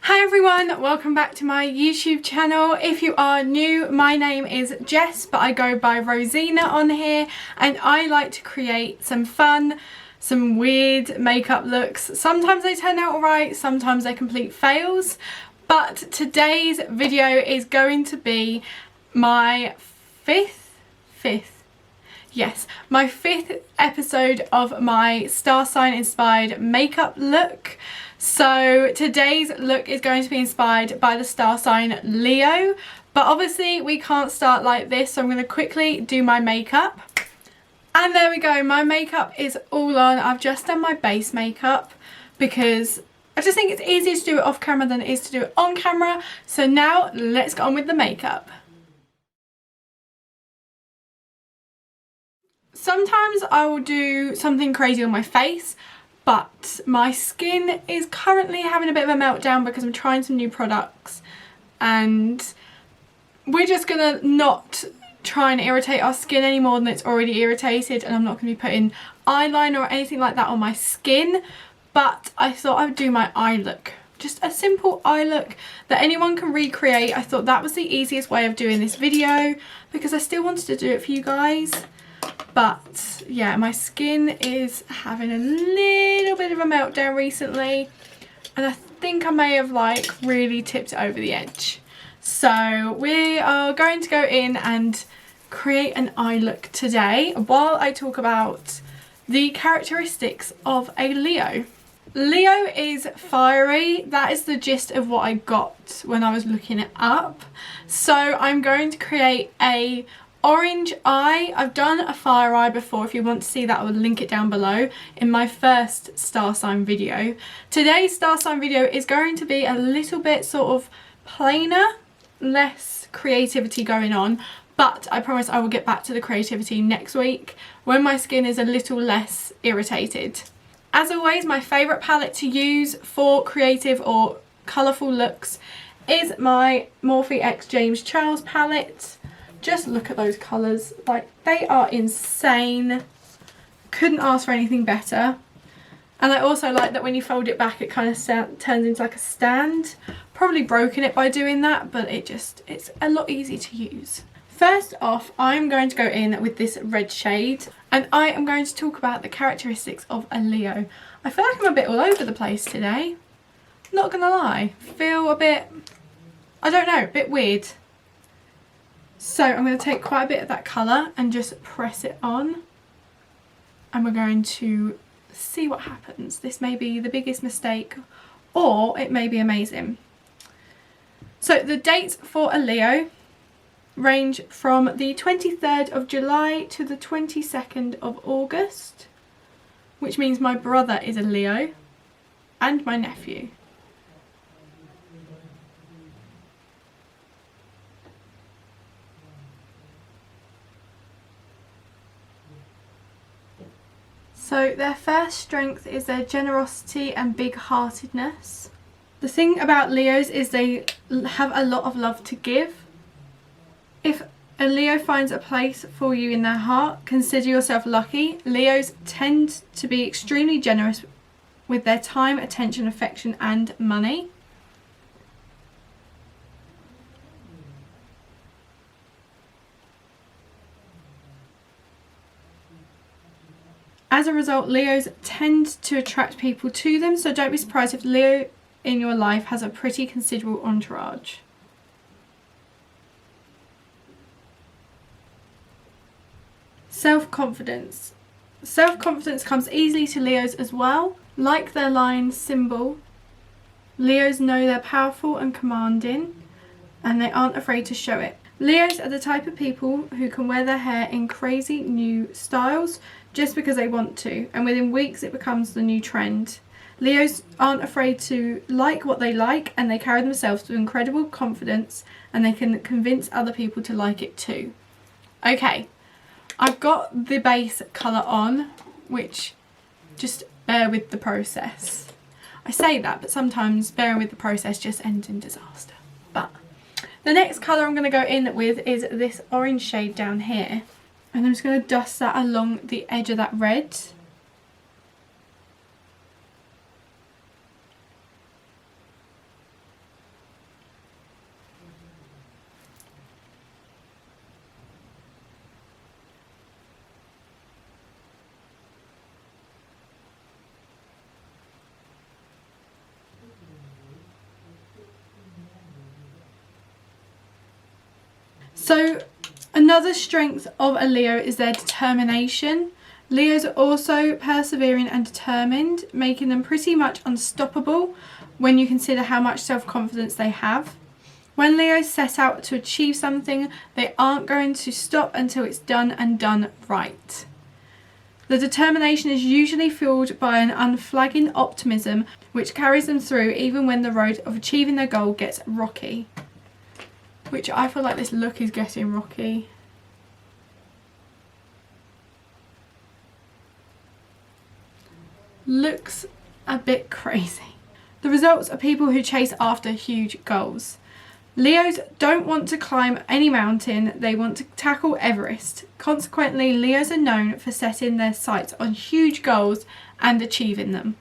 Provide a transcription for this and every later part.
Hi everyone, welcome back to my YouTube channel. If you are new, my name is Jess, but I go by Rosina on here, and I like to create some fun, some weird makeup looks. Sometimes they turn out alright, sometimes they're complete fails, but today's video is going to be my my fifth episode of my star sign inspired makeup look. So today's look is going to be inspired by the star sign Leo, but obviously we can't start like this, so I'm going to quickly do my makeup. And there we go, my makeup is all on. I've just done my base makeup because I just think it's easier to do it off camera than it is to do it on camera. So now let's get on with the makeup. Sometimes I will do something crazy on my face, but my skin is currently having a bit of a meltdown because I'm trying some new products, and we're just gonna not try and irritate our skin any more than it's already irritated, and I'm not gonna be putting eyeliner or anything like that on my skin. But I thought I would do my eye look, just a simple eye look that anyone can recreate. I thought that was the easiest way of doing this video because I still wanted to do it for you guys. But yeah, my skin is having a little bit of a meltdown recently, and I think I may have like really tipped it over the edge. So we are going to go in and create an eye look today while I talk about the characteristics of a Leo. Leo is fiery. That is the gist of what I got when I was looking it up. So I'm going to create a orange eye. I've done a fire eye before. If you want to see that, I will link it down below in my first star sign video. Today's star sign video is going to be a little bit sort of plainer, less creativity going on, but I promise I will get back to the creativity next week when my skin is a little less irritated. As always, my favourite palette to use for creative or colourful looks is my Morphe X James Charles palette. Just look at those colours, like they are insane. Couldn't ask for anything better. And I also like that when you fold it back it kind of turns into like a stand. Probably broken it by doing that, but it's a lot easier to use. First off, I'm going to go in with this red shade, and I am going to talk about the characteristics of a Leo. I feel like I'm a bit all over the place today. Not gonna lie, feel a bit, I don't know, a bit weird. So I'm going to take quite a bit of that colour and just press it on, and we're going to see what happens. This may be the biggest mistake, or it may be amazing. So the dates for a Leo range from the 23rd of July to the 22nd of August, which means my brother is a Leo and my nephew. So their first strength is their generosity and big-heartedness. The thing about Leos is they have a lot of love to give. If a Leo finds a place for you in their heart, consider yourself lucky. Leos tend to be extremely generous with their time, attention, affection and money. As a result, Leos tend to attract people to them, so don't be surprised if Leo in your life has a pretty considerable entourage. Self-confidence. Self-confidence comes easily to Leos as well. Like their lion symbol, Leos know they're powerful and commanding, and they aren't afraid to show it. Leos are the type of people who can wear their hair in crazy new styles just because they want to, and within weeks it becomes the new trend. Leos aren't afraid to like what they like, and they carry themselves with incredible confidence, and they can convince other people to like it too. Okay, I've got the base colour on, which just bear with the process. I say that, but sometimes bearing with the process just ends in disaster. But the next colour I'm going to go in with is this orange shade down here. And I'm just going to dust that along the edge of that red. So another strength of a Leo is their determination. Leos are also persevering and determined, making them pretty much unstoppable when you consider how much self-confidence they have. When Leos set out to achieve something, they aren't going to stop until it's done and done right. The determination is usually fueled by an unflagging optimism which carries them through even when the road of achieving their goal gets rocky. Which I feel like this look is getting rocky. Looks a bit crazy. The results are people who chase after huge goals. Leos don't want to climb any mountain, they want to tackle Everest. Consequently, Leos are known for setting their sights on huge goals and achieving them.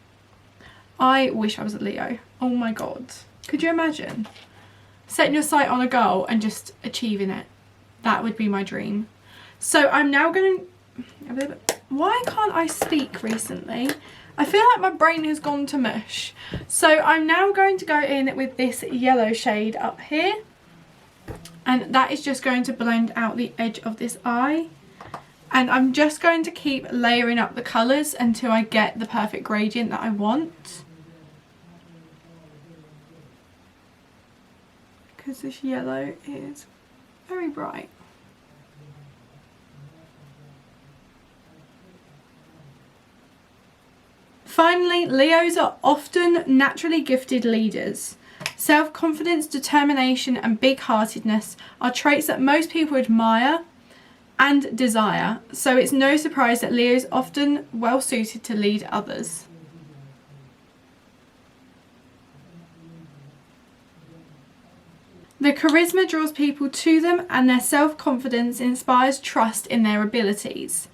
I wish I was a Leo. Oh my god. Could you imagine? Setting your sight on a goal and just achieving it. That would be my dream. So I'm now going to... Why can't I speak recently? I feel like my brain has gone to mush. So I'm now going to go in with this yellow shade up here. And that is just going to blend out the edge of this eye. And I'm just going to keep layering up the colours until I get the perfect gradient that I want. Because this yellow is very bright. Finally, Leos are often naturally gifted leaders. Self-confidence, determination and big-heartedness are traits that most people admire and desire, so it's no surprise that Leos are often well suited to lead others. Their charisma draws people to them and their self-confidence inspires trust in their abilities.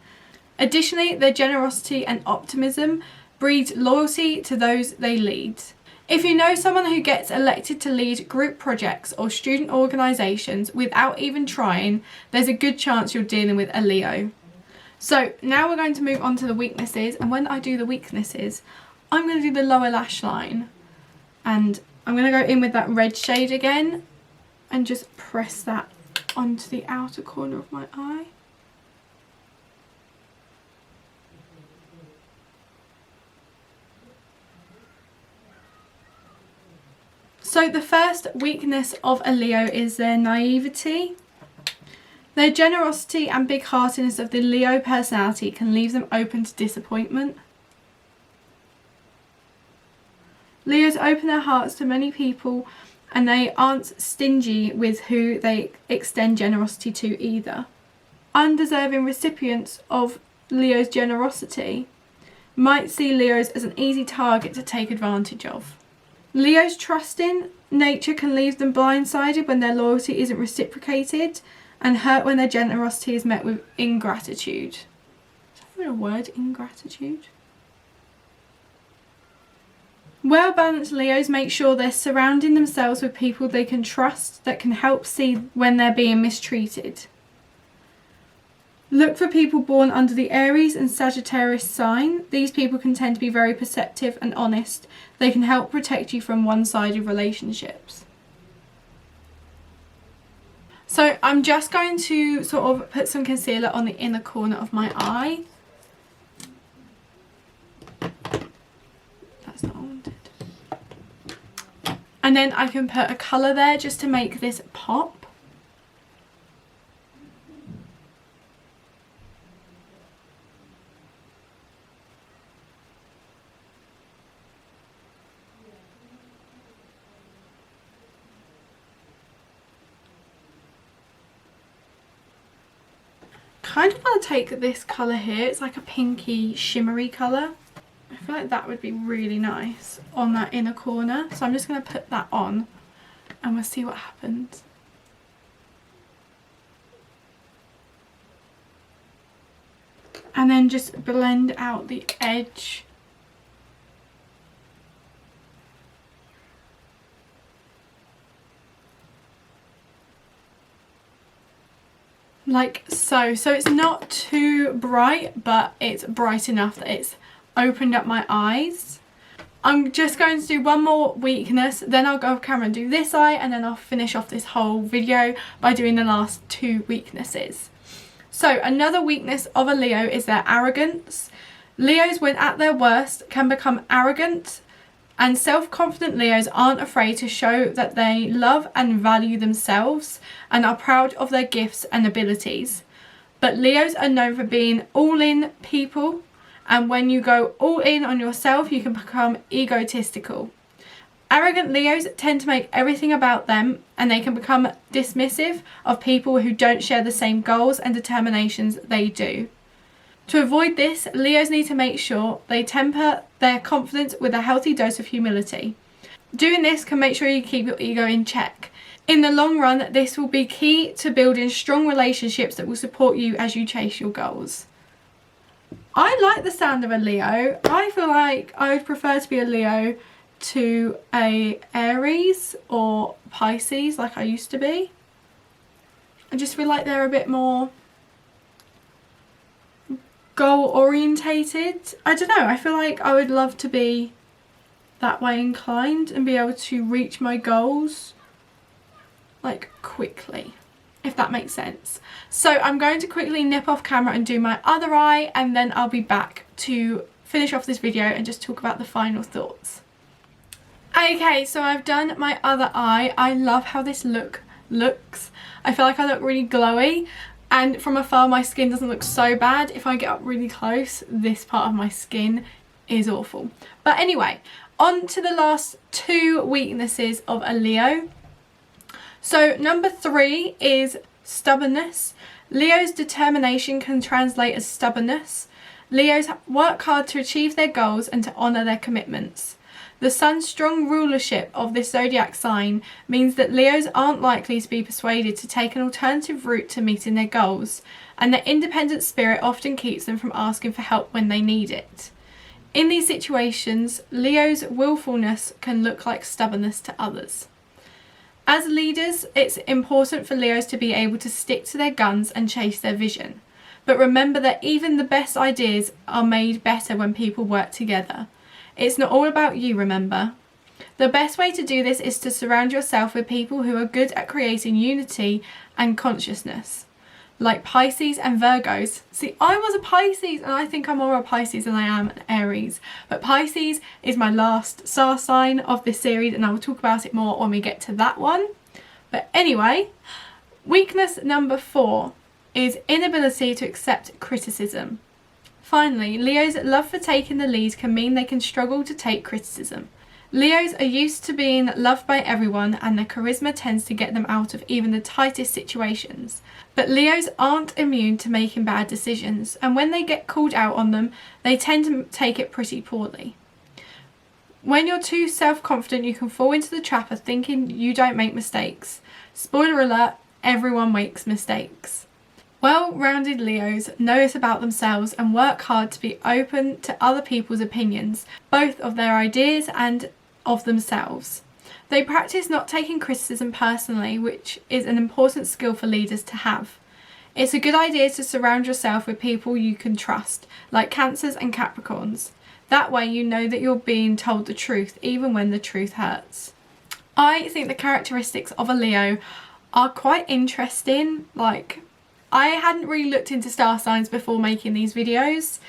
Additionally, their generosity and optimism breeds loyalty to those they lead. If you know someone who gets elected to lead group projects or student organisations without even trying, there's a good chance you're dealing with a Leo. So now we're going to move on to the weaknesses, and when I do the weaknesses, I'm going to do the lower lash line. And I'm going to go in with that red shade again and just press that onto the outer corner of my eye. So the first weakness of a Leo is their naivety. Their generosity and big-heartedness of the Leo personality can leave them open to disappointment. Leos open their hearts to many people and they aren't stingy with who they extend generosity to either. Undeserving recipients of Leo's generosity might see Leos as an easy target to take advantage of. Leo's trusting nature can leave them blindsided when their loyalty isn't reciprocated and hurt when their generosity is met with ingratitude. Is that even a word, ingratitude? Well-balanced Leos make sure they're surrounding themselves with people they can trust that can help see when they're being mistreated. Look for people born under the Aries and Sagittarius sign. These people can tend to be very perceptive and honest. They can help protect you from one-sided relationships. So I'm just going to sort of put some concealer on the inner corner of my eye. That's not what I wanted. And then I can put a colour there just to make this pop. Kind of want to take this colour here, it's like a pinky shimmery colour. I feel like that would be really nice on that inner corner, so I'm just going to put that on and we'll see what happens. And then just blend out the edge. Like so. So it's not too bright, but it's bright enough that it's opened up my eyes. I'm just going to do one more weakness, then I'll go off camera and do this eye, and then I'll finish off this whole video by doing the last 2 weaknesses. So another weakness of a Leo is their arrogance. Leos, when at their worst, can become arrogant, and self-confident Leos aren't afraid to show that they love and value themselves and are proud of their gifts and abilities. But Leos are known for being all-in people, and when you go all in on yourself, you can become egotistical. Arrogant Leos tend to make everything about them, and they can become dismissive of people who don't share the same goals and determinations they do. To avoid this, Leos need to make sure they temper their confidence with a healthy dose of humility. Doing this can make sure you keep your ego in check. In the long run, this will be key to building strong relationships that will support you as you chase your goals. I like the sound of a Leo. I feel like I would prefer to be a Leo to a Aries or Pisces like I used to be. I just feel like they're a bit more goal orientated. I don't know, I feel like I would love to be that way inclined and be able to reach my goals like quickly, if that makes sense. So I'm going to quickly nip off camera and do my other eye, and then I'll be back to finish off this video and just talk about the final thoughts. Okay, so I've done my other eye. I love how this looks. I feel like I look really glowy, and from afar my skin doesn't look so bad. If I get up really close, this part of my skin is awful. But anyway, on to the last 2 weaknesses of a Leo. So number 3 is stubbornness. Leo's determination can translate as stubbornness. Leos work hard to achieve their goals and to honour their commitments. The sun's strong rulership of this zodiac sign means that Leos aren't likely to be persuaded to take an alternative route to meeting their goals, and their independent spirit often keeps them from asking for help when they need it. In these situations, Leo's willfulness can look like stubbornness to others. As leaders, it's important for Leos to be able to stick to their guns and chase their vision. But remember that even the best ideas are made better when people work together. It's not all about you, remember. The best way to do this is to surround yourself with people who are good at creating unity and consciousness, like Pisces and Virgos. See, I was a Pisces, and I think I'm more a Pisces than I am an Aries. But Pisces is my last star sign of this series, and I will talk about it more when we get to that one. But anyway, weakness number 4 is inability to accept criticism. Finally, Leo's love for taking the lead can mean they can struggle to take criticism. Leos are used to being loved by everyone, and their charisma tends to get them out of even the tightest situations. But Leos aren't immune to making bad decisions, and when they get called out on them, they tend to take it pretty poorly. When you're too self-confident, you can fall into the trap of thinking you don't make mistakes. Spoiler alert, everyone makes mistakes. Well-rounded Leos know it about themselves and work hard to be open to other people's opinions, both of their ideas and of themselves. They practice not taking criticism personally, which is an important skill for leaders to have. It's a good idea to surround yourself with people you can trust, like Cancers and Capricorns. That way you know that you're being told the truth, even when the truth hurts. I think the characteristics of a Leo are quite interesting. I hadn't really looked into star signs before making these videos,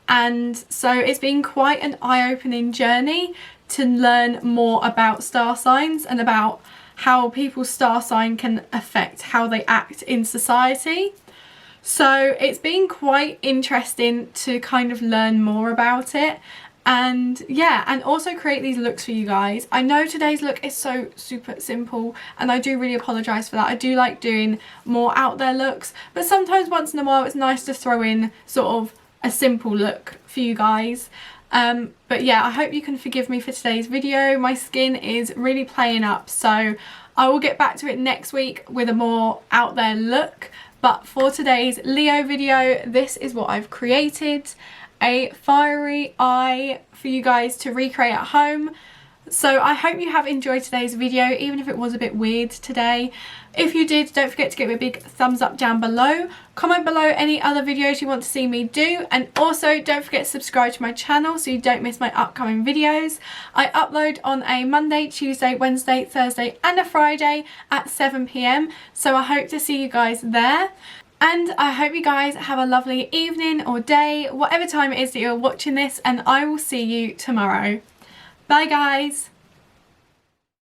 and so it's been quite an eye-opening journey to learn more about star signs and about how people's star sign can affect how they act in society. So it's been quite interesting to kind of learn more about it, and yeah, and also create these looks for you guys. I know today's look is so super simple, and I do really apologise for that. I do like doing more out there looks, but sometimes once in a while it's nice to throw in sort of a simple look for you guys. But yeah, I hope you can forgive me for today's video. My skin is really playing up, so I will get back to it next week with a more out there look. But for today's Leo video, this is what I've created. A fiery eye for you guys to recreate at home. So I hope you have enjoyed today's video, even if it was a bit weird today. If you did, don't forget to give me a big thumbs up down below. Comment below any other videos you want to see me do, and also don't forget to subscribe to my channel so you don't miss my upcoming videos. I upload on a Monday, Tuesday, Wednesday, Thursday and a Friday at 7 PM, so I hope to see you guys there. And I hope you guys have a lovely evening or day, whatever time it is that you're watching this, and I will see you tomorrow. Bye guys!